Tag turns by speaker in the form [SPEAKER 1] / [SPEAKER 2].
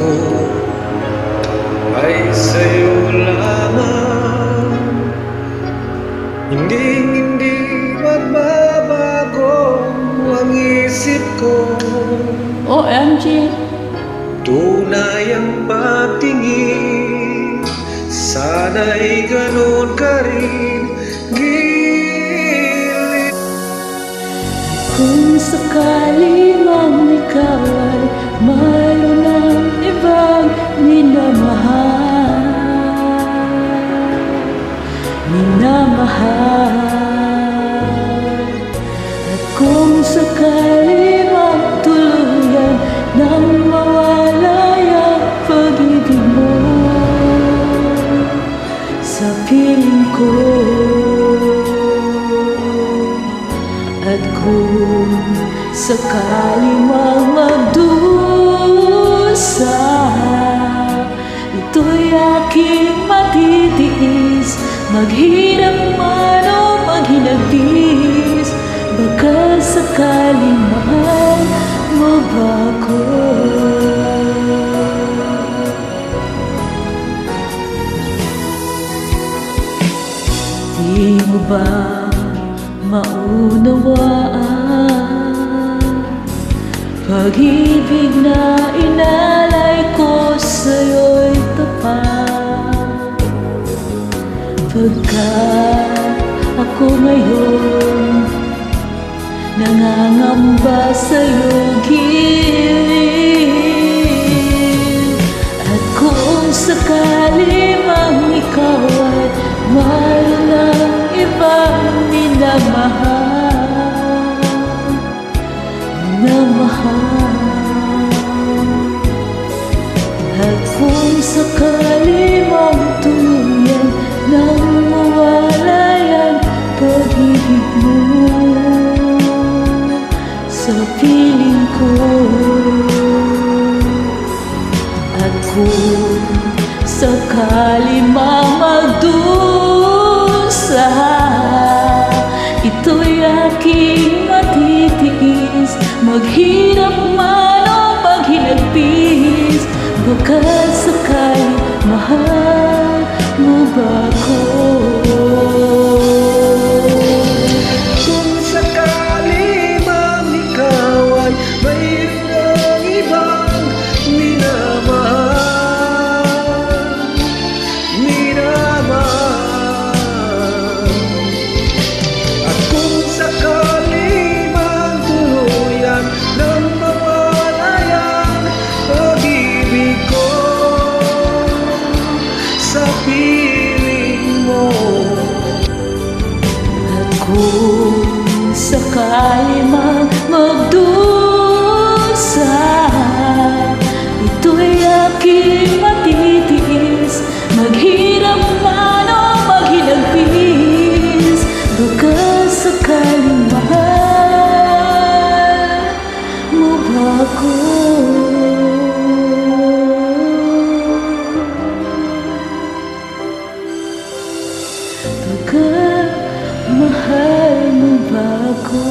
[SPEAKER 1] ko ay sa'yo lamang. Hindi magbabago ang isip ko.
[SPEAKER 2] OMG.
[SPEAKER 1] Tunay ang patingin, sana'y ganun ka rin, gilid.
[SPEAKER 2] Kung sakali mang ikaw ay mayroon ng ibang minamahal, at kung sakali mang tuluyan nang mawalay ang pag-ibig mo sa piling ko, at kung sakali mang magdusa, ito'y aking matitiis, maghirap man o maghinagpis, baka sakaling mahal mo ba ako? Di mo ba maunawaan pag-ibig na inalay ko sa'yo'y tapat? Pagkat ako ngayon nangangamba sa'yo gilid, at kung sakali mang ikaw ay mayroon ng ibang minamahal, at kung sakali mong tuluyan nang mawalay ang pag-ibig mo sa piling ko, at kung sakali mang magdusa, ito'y aking matitiis, maghirap man o maghinagpis, baka sakali mahal mo ba ako?
[SPEAKER 1] Kung sakali man ikaw ay mayroon ng ibang minamahal, at kung sakali man tuluyan nang mawalay ang pag-ibig ko sa piling mo,
[SPEAKER 2] At kung sakali mang magdusa, ito'y aking matitiis, maghirap man o maghinagpis, baka sakaling mahal mo ba ako? Baka mahal mo ba ako?